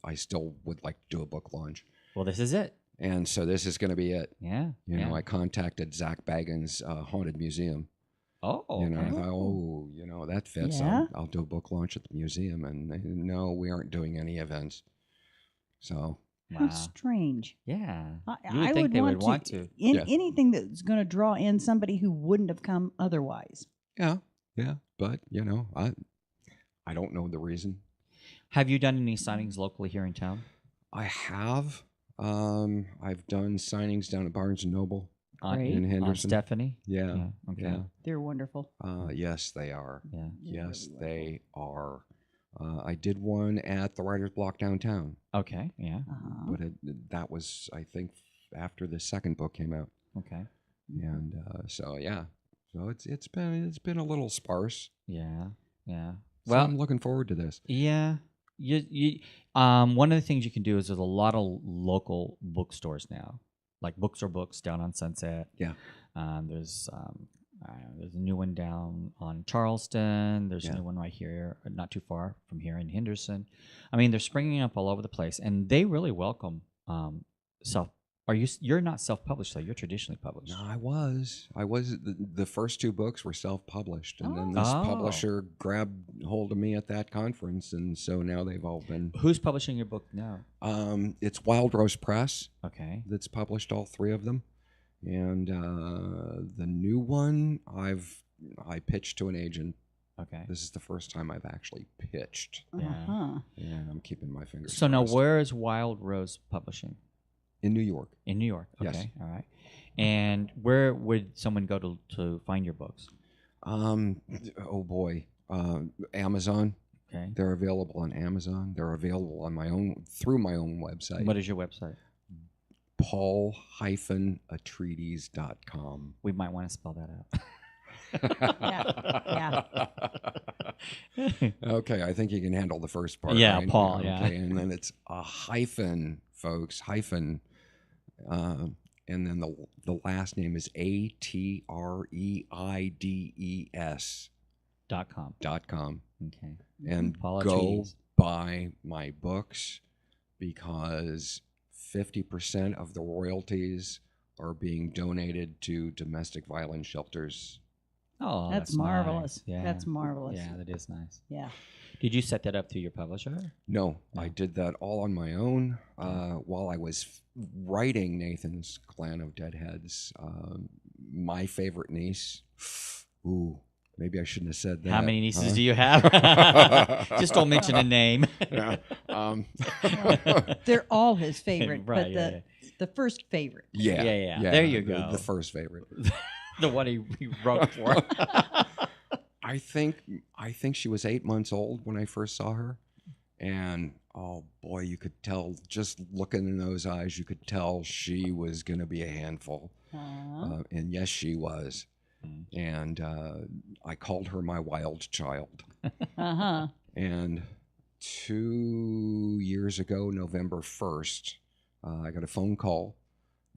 I still would like to do a book launch. Well, this is it. And so this is going to be it. Yeah. I contacted Zach Baggins' Haunted Museum. Oh, I thought, that fits. Yeah. I'll do a book launch at the museum. And they said, no, we aren't doing any events. So. How strange. Yeah. I You would think they would want to. Anything that's going to draw in somebody who wouldn't have come otherwise. Yeah. But, I don't know the reason. Have you done any signings locally here in town? I have. I've done signings down at Barnes & Noble. Great. In Henderson. Stephanie? Yeah. Okay. Yeah. They're wonderful. Yes, they are. Yeah. Yes, they are. I did one at the Writer's Block downtown, Okay. Yeah. Uh-huh. but that was, I think, after the second book came out, Okay. and so it's been a little sparse. Yeah. Yeah. So Well, I'm looking forward to this. yeah. One of the things you can do is there's a lot of local bookstores now, like Books or Books down on Sunset. Yeah. There's There's a new one down on Charleston. There's Yeah. a new one right here, not too far from here in Henderson. I mean, they're springing up all over the place, and they really welcome self. You're not self-published though. You're traditionally published. No, I was. The first two books were self-published, and then this Oh. publisher grabbed hold of me at that conference, and so now they've all been. Who's publishing your book now? It's Wild Rose Press Okay. that's published all three of them, and the new one I pitched to an agent. Okay. This is the first time I've actually pitched, Yeah. Uh-huh. and I'm keeping my fingers. So now, crossed. where is Wild Rose Publishing? In New York. In New York. Okay. Yes. All right. And where would someone go to find your books? Oh boy, Amazon. Okay. They're available on Amazon. They're available on through my own website. What is your website? Paul-Atreides.com. We might want to spell that out. Okay, I think you can handle the first part. Yeah, right? Paul, Okay, yeah. and then it's a hyphen, folks, hyphen, and then the last name is ATREIDES .com. .com. Okay. And Paul go Atreides. buy my books because 50% of the royalties are being donated to domestic violence shelters. Oh, That's nice. marvelous. Yeah. That's marvelous. Yeah, that is nice. Yeah. Did you set that up through your publisher? No, No. I did that all on my own while I was writing Nathan's Clan of Deadheads. My favorite niece. Ooh, maybe I shouldn't have said that. How many nieces huh? do you have? Just don't mention a name. Yeah. They're all his favorite, Right, but yeah, the first favorite. Yeah, Yeah. There you go. The first favorite. The one he wrote for. I think she was 8 months old when I first saw her, and oh boy, you could tell just looking in those eyes, you could tell she was going to be a handful, and yes, she was. And I called her my wild child. Uh-huh. And 2 years ago, November 1st, I got a phone call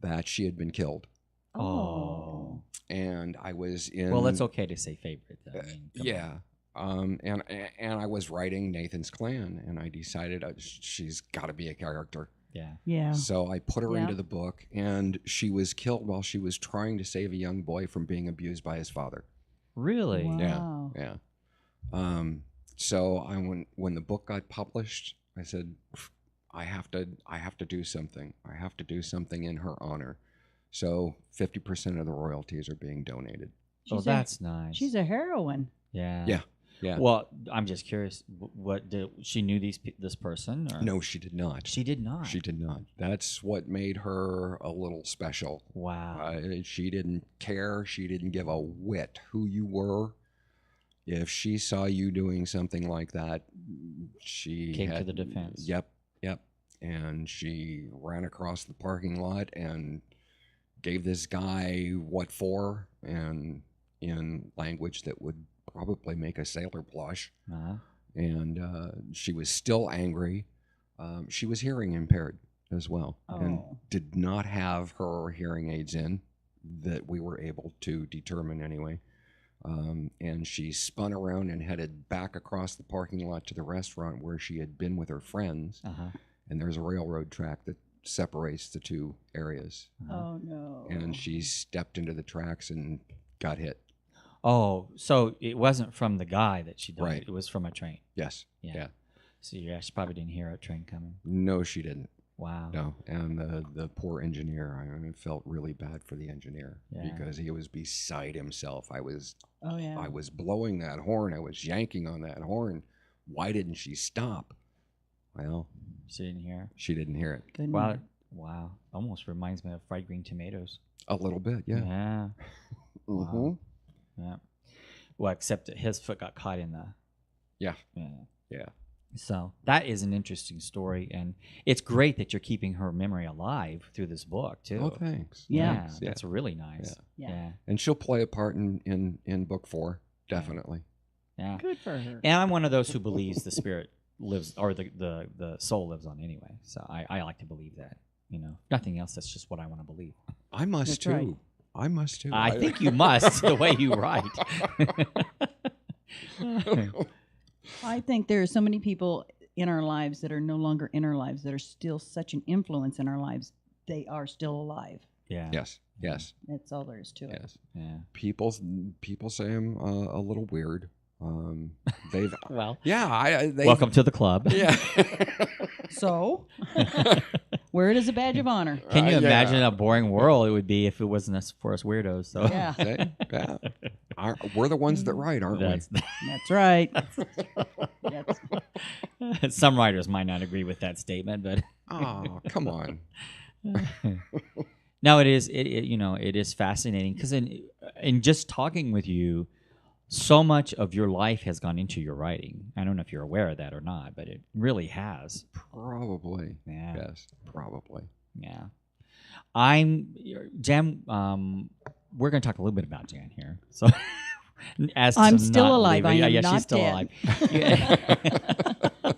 that she had been killed. Oh. And I was in. Well, it's okay to say favorite. Though. I mean, come Yeah. And I was writing Nathan's Clan, and I decided she's got to be a character. on. Yeah. Yeah. So I put her Yeah. into the book, and she was killed while she was trying to save a young boy from being abused by his father. Really? Wow. Yeah. So when the book got published, I said, I have to do something. I have to do something in her honor. So 50% of the royalties are being donated. Oh, She's that's nice. She's a heroine. Yeah. Yeah. Yeah. Well, I'm just curious. What did she knew this person? Or? No, she did not. She did not. She did not. That's what made her a little special. Wow. She didn't care. She didn't give a whit who you were. If she saw you doing something like that, she Came to the defense. Yep. And she ran across the parking lot and gave this guy what for, and in language that would probably make a sailor blush. Uh-huh. And she was still angry. She was hearing impaired as well, and Oh. did not have her hearing aids in that we were able to determine anyway. And she spun around and headed back across the parking lot to the restaurant where she had been with her friends. Uh-huh. And there's a railroad track that separates the two areas. Uh-huh. Oh no. And she stepped into the tracks and got hit. Oh, so it wasn't from the guy that she died. Right. It was from a train. Yes. Yeah. Yeah. So she probably didn't hear a train coming. No, she didn't. Wow. No, and the poor engineer, I felt really bad for the engineer Yeah. because he was beside himself. I was Oh yeah. blowing that horn. I was yanking on that horn. Why didn't she stop? Well, She didn't hear. she didn't hear it. Good Wow. night. Wow. Almost reminds me of fried green tomatoes. A little bit, yeah. Yeah. Mm-hmm. Wow. Yeah. Well, except that his foot got caught in the. Yeah. Yeah. Yeah. So that is an interesting story, and it's great that you're keeping her memory alive through this book too. Oh, thanks. Yeah. Thanks. That's really nice. Yeah. Yeah. And she'll play a part in book 4, definitely. Yeah. Good for her. And I'm one of those who believes the spirit lives, or the soul lives on anyway. So I like to believe that. You know, nothing else. That's just what I want to believe. I must That's too. right. I must too. I think you must, the way you write. I think there are so many people in our lives that are no longer in our lives that are still such an influence in our lives. They are still alive. Yeah. Yes. Yes. That's all there is to it. Yes. Yeah. People say I'm a little weird. They've Well, they welcome to the club. Yeah. So, wear it as a badge of honor. Can you Yeah. imagine how boring world it would be if it wasn't for us weirdos? So Yeah. Yeah. We're the ones that write, aren't that's, That's right. That's, some writers might not agree with that statement, but we? Oh, come on. no, it is. It is fascinating because in just talking with you, so much of your life has gone into your writing. I don't know if you're aware of that or not, but it really has. Probably. Yeah. Yes. Probably. Yeah. Jan. We're going to talk a little bit about Jan here. So, I'm still alive. I am yeah, not she's still dead. alive.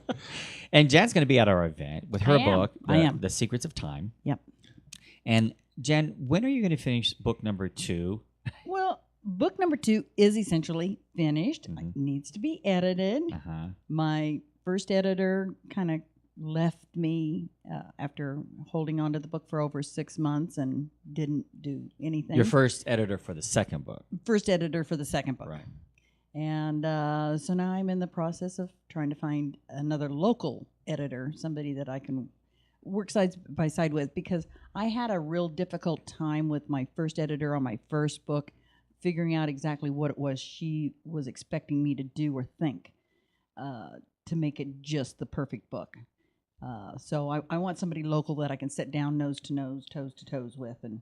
And Jan's going to be at our event with her I am. book, I am. The Secrets of Time. Yep. And Jan, when are you going to finish book number 2? Well, book number 2 is essentially finished. Mhm. It needs to be edited. Uh-huh. My first editor kind of left me after holding on to the book for over 6 months and didn't do anything. Your first editor for the second book. First editor for the second book. Right. And so now I'm in the process of trying to find another local editor, somebody that I can work side by side with, because I had a real difficult time with my first editor on my first book, figuring out exactly what it was she was expecting me to do or think to make it just the perfect book. So I want somebody local that I can sit down nose to nose, toes to toes with. And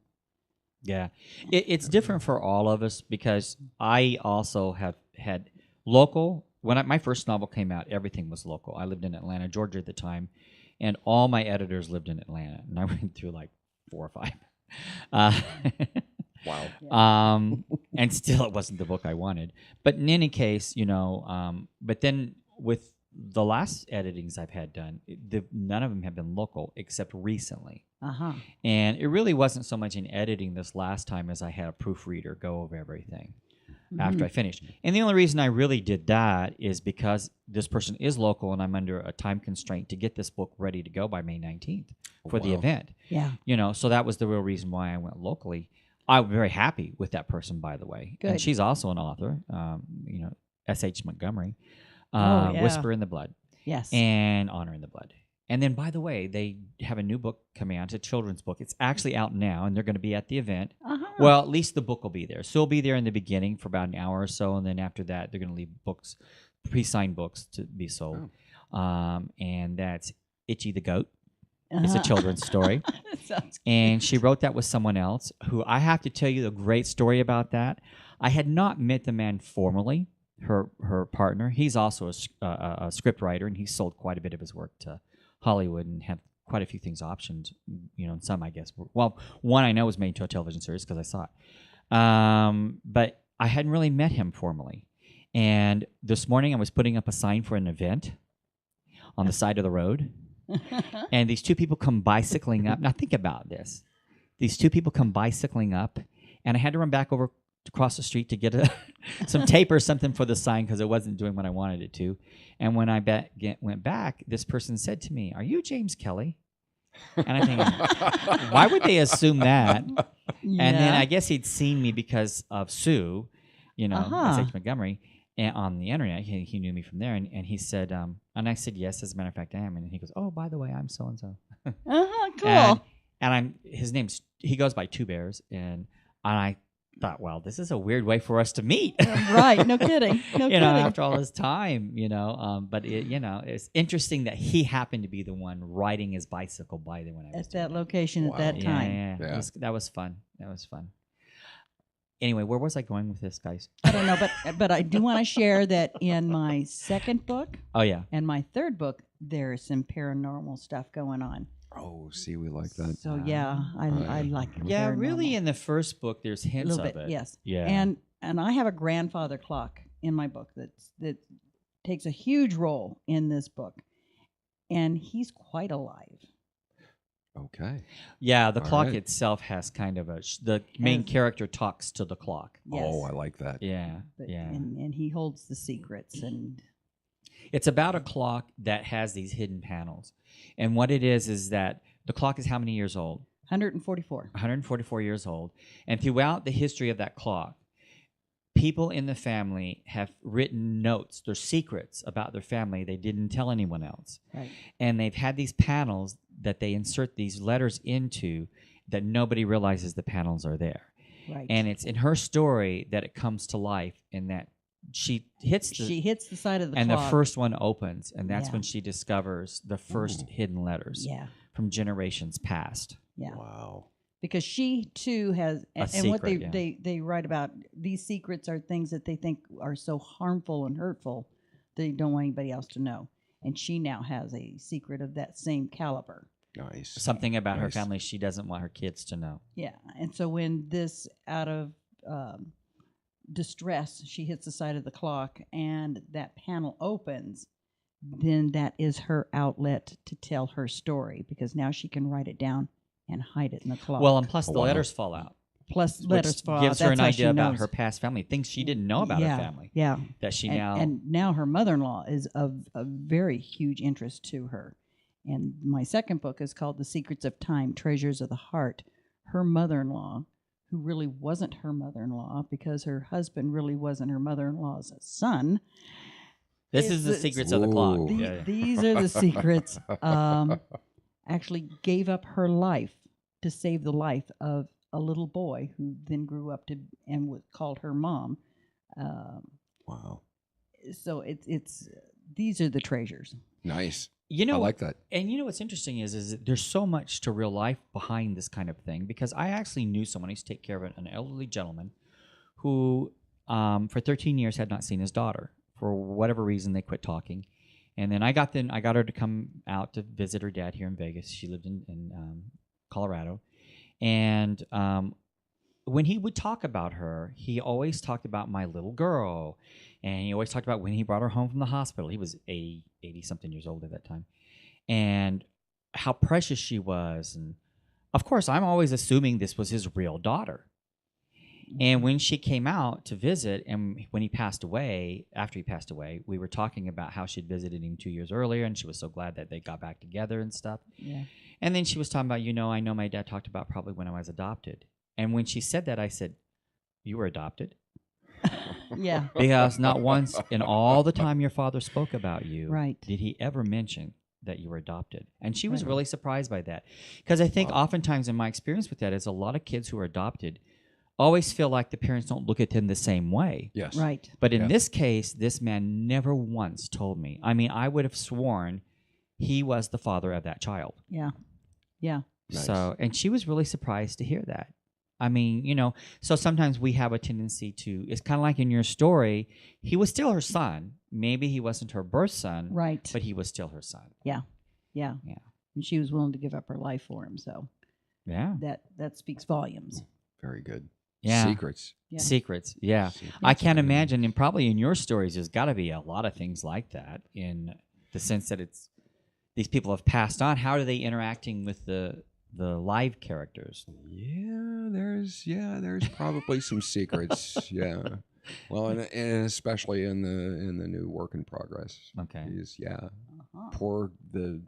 Yeah. It's different for all of us because I also have had local. When my first novel came out, everything was local. I lived in Atlanta, Georgia at the time, and all my editors lived in Atlanta. And I went through like 4 or 5. Wow. And still it wasn't the book I wanted. But in any case, but then with the last editings I've had done, none of them have been local except recently. And it really wasn't so much in editing this last time as I had a proofreader go over everything after I finished. And the only reason I really did that is because this person is local and I'm under a time constraint to get this book ready to go by May 19th for the event. Yeah. So that was the real reason why I went locally. I'm very happy with that person, by the way. Good. And she's also an author, S.H. Montgomery, yeah. Whisper in the Blood, Yes. and Honor in the Blood. And then, by the way, they have a new book coming out. It's a children's book. It's actually out now, and they're going to be at the event. Well, at least the book will be there. So it'll be there in the beginning for about an hour or so, and then after that, they're going to leave books, pre-signed books, to be sold. And that's Itchy the Goat. It's a children's story. And she wrote that with someone else who I have to tell you the great story about that. I had not met the man formally, her partner. He's also a script writer, and he sold quite a bit of his work to Hollywood and had quite a few things optioned, and some, I guess. Well, one I know was made into a television series because I saw it. But I hadn't really met him formally. And this morning I was putting up a sign for an event on the side of the road. And these two people come bicycling up. Now think about this. These two people come bicycling up, and I had to run back over across the street to get some tape or something for the sign because it wasn't doing what I wanted it to. And when I went back, this person said to me, "Are you James Kelly?" And I think, why would they assume that? And then I guess he'd seen me because of Sue, S.H. Montgomery, and on the internet. He knew me from there, and he said, and I said, "Yes, as a matter of fact, I am." And he goes, "Oh, by the way, I'm so and so." Cool. And he goes by Two Bears, and I thought, well, this is a weird way for us to meet. Right. No kidding. No kidding. After all this time, but it's interesting that he happened to be the one riding his bicycle by there when I was at that location at that time. Yeah. That was fun. Anyway, where was I going with this, guys? I don't know, but I do want to share that in my second book and my third book, there's some paranormal stuff going on. Oh, see, we like that. So I like Yeah, paranormal. really, in the first book, there's hints a little of bit, it. yes. Yeah. And I have a grandfather clock in my book that takes a huge role in this book, and he's quite alive. Okay. Yeah, the All clock right. itself has kind of the main Has- character talks to the clock. Yes. Oh, I like that. Yeah, But, yeah. and he holds the secrets, and It's about a clock that has these hidden panels. And what it is that the clock is how many years old? 144. 144 years old. And throughout the history of that clock, people in the family have written notes, their secrets about their family they didn't tell anyone else. Right. And they've had these panels that they insert these letters into that nobody realizes the panels are there. Right. And it's in her story that it comes to life, in that she hits the side of the and clock. the first one opens, and that's Yeah. when she discovers the first Ooh. hidden letters Yeah. from generations past. Yeah. Wow. Because she too has, and what secret, they write about, these secrets are things that they think are so harmful and hurtful they don't want anybody else to know. And she now has a secret of that same caliber. Nice. Something about her Nice. family she doesn't want her kids to know. Yeah. And so when this, out of distress, she hits the side of the clock and that panel opens, then that is her outlet to tell her story, because now she can write it down and hide it in the clock. Well, and plus Oh, the wow. letters fall out. plus which letters fall gives out. her an That's how she idea about knows. her past family, things she didn't know about yeah, her family. Yeah. That she And now her mother-in-law is of a very huge interest to her. And my second book is called The Secrets of Time, Treasures of the Heart. Her mother-in-law, who really wasn't her mother-in-law because her husband really wasn't her mother-in-law's son. This is the secrets of the clock. Ooh. Yeah, yeah. These are the secrets. Actually gave up her life to save the life of a little boy who then grew up to and was called her mom. Wow. So it's these are the treasures. Nice. You know, I like that. And you know what's interesting is that there's so much to real life behind this kind of thing, because I actually knew someone who used to take care of an elderly gentleman who, for 13 years, had not seen his daughter. For whatever reason, they quit talking. And then I got her to come out to visit her dad here in Vegas. She lived in Colorado. And when he would talk about her, he always talked about my little girl. And he always talked about when he brought her home from the hospital. He was 80-something years old at that time. And how precious she was. And, of course, I'm always assuming this was his real daughter. And when she came out to visit, and when he passed away, after he passed away, we were talking about how she'd visited him 2 years earlier, and she was so glad that they got back together and stuff. Yeah. And then she was talking about, I know my dad talked about probably when I was adopted. And when she said that, I said, "You were adopted?" Yeah. Because not once in all the time your father spoke about you Right. did he ever mention that you were adopted. And she was Right. really surprised by that. Because I think Wow. oftentimes in my experience with that is a lot of kids who are adopted always feel like the parents don't look at them the same way. Yes. Right. But in Yeah. this case, this man never once told me. I mean, I would have sworn he was the father of that child. Yeah. Yeah. Nice. So, and she was really surprised to hear that. I mean, so sometimes we have a tendency to, it's kind of like in your story, he was still her son. Maybe he wasn't her birth son, Right. but he was still her son. Yeah. Yeah. And she was willing to give up her life for him. So Yeah. that speaks volumes. Very good. Yeah. Secrets. Yeah. Secrets. Yeah. Secrets. I can't imagine, and probably in your stories, there's got to be a lot of things like that, in the sense that it's these people have passed on. How are they interacting with the live characters? There's probably some secrets. Yeah. Well, and especially in the new work in progress. Okay. Uh-huh. Poor the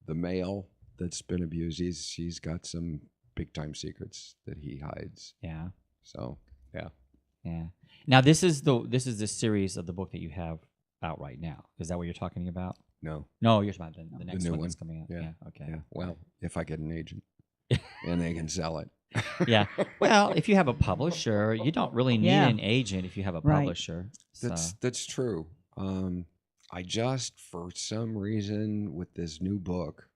male that's been abused. He's got some big time secrets that he hides. Yeah. So Yeah. Now this is the series of the book that you have out right now. Is that what you're talking about? no. No, you're talking about the next new one that's one. coming out. Yeah. Okay. Yeah. Well, if I get an agent and they can sell it. Yeah. Well, if you have a publisher, you don't really need Yeah. an agent if you have a Right. publisher. So. That's true. I just, for some reason, with this new book,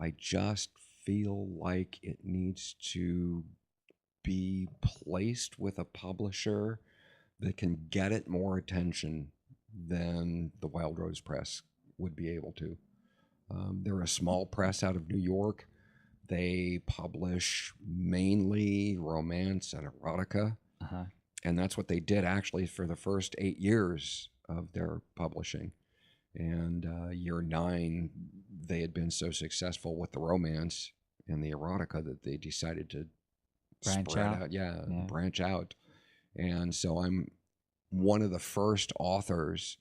I just feel like it needs to be placed with a publisher that can get it more attention than the Wild Rose Press would be able to. They're a small press out of New York. They publish mainly romance and erotica. Uh-huh. And that's what they did actually for the first 8 years of their publishing. And year 9, they had been so successful with the romance and the erotica that they decided to Branch spread out. out. Yeah, Yeah. branch out. And so I'm one of the first authors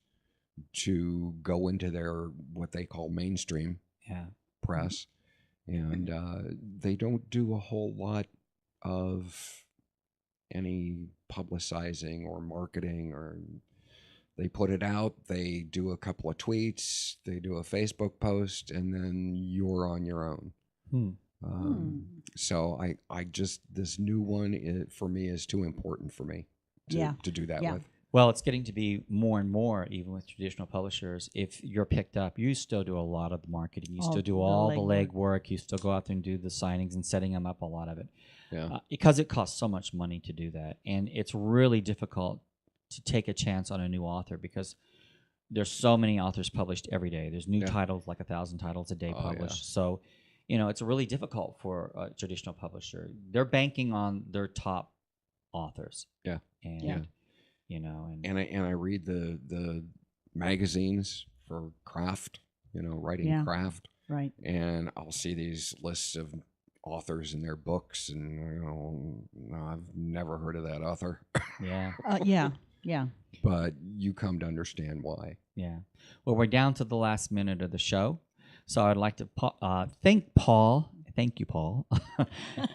to go into their what they call mainstream Yeah. press, and they don't do a whole lot of any publicizing or marketing, or they put it out, they do a couple of tweets, they do a Facebook post, and then you're on your own. Hmm. So I just, this new one for me is too important for me to do that with. Well, it's getting to be more and more, even with traditional publishers. If you're picked up, you still do a lot of the marketing. You still do all the legwork. You still go out there and do the signings and setting them up, a lot of it. Yeah. Because it costs so much money to do that. And it's really difficult to take a chance on a new author because there's so many authors published every day. There's new titles, like 1,000 titles a day published. Yeah. So, it's really difficult for a traditional publisher. They're banking on their top authors. Yeah. And and I read the magazines for craft, writing craft, right? And I'll see these lists of authors and their books, and no, I've never heard of that author. Yeah. But you come to understand why. Yeah. Well, we're down to the last minute of the show, so I'd like to thank Paul. Thank you, Paul.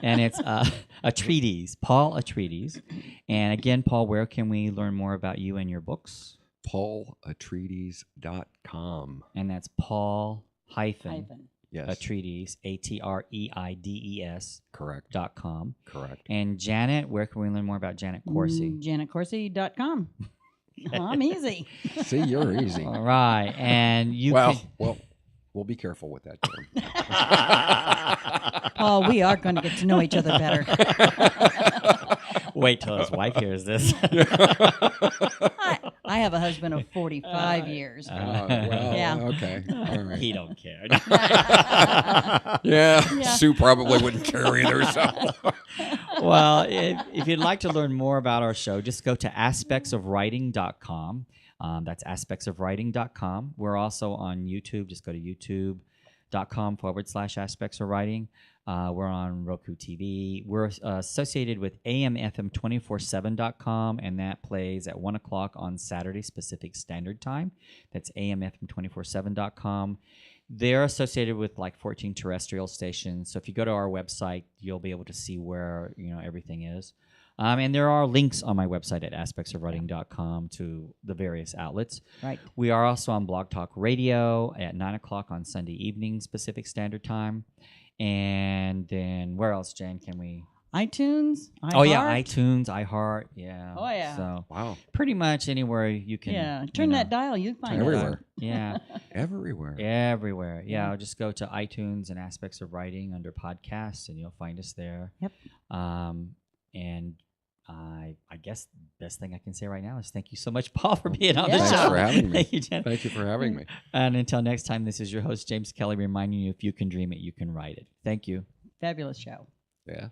And it's Atreides, Paul Atreides. And again, Paul, where can we learn more about you and your books? PaulAtreides.com. And that's Paul hyphen. Yes. Atreides, Atreides. Correct. .com. Correct. And Janet, where can we learn more about Janet Corsi? JanetCorsi.com. I'm easy. See, you're easy. All right. And you Well, we'll be careful with that term. Paul, we are going to get to know each other better. Wait till his wife hears this. I have a husband of 45 years. Okay. All right. He don't care. Yeah, Sue probably wouldn't care either. So. Well, if you'd like to learn more about our show, just go to aspectsofwriting.com. That's aspectsofwriting.com. We're also on YouTube. Just go to youtube.com/aspectsofwriting. We're on Roku TV. We're associated with amfm247.com, and that plays at 1 o'clock on Saturday Pacific Standard Time. That's amfm247.com. They're associated with like 14 terrestrial stations. So if you go to our website, you'll be able to see where everything is. And there are links on my website at aspectsofwriting.com to the various outlets. Right. We are also on Blog Talk Radio at 9 o'clock on Sunday evenings Pacific Standard Time. And then where else, Jen, can we? iTunes. iTunes, iHeart. Yeah. Oh, yeah. So wow. Pretty much anywhere you can. Yeah. Turn that dial. You'll find everywhere. Yeah. Everywhere. Everywhere. Yeah. Just go to iTunes and Aspects of Writing under podcasts, and you'll find us there. Yep. And I guess the best thing I can say right now is thank you so much, Paul, for being on the show. Thanks for having me. Thank you, Jen. Thank you for having me. And until next time, this is your host, James Kelly, reminding you, if you can dream it, you can write it. Thank you. Fabulous show. Yeah.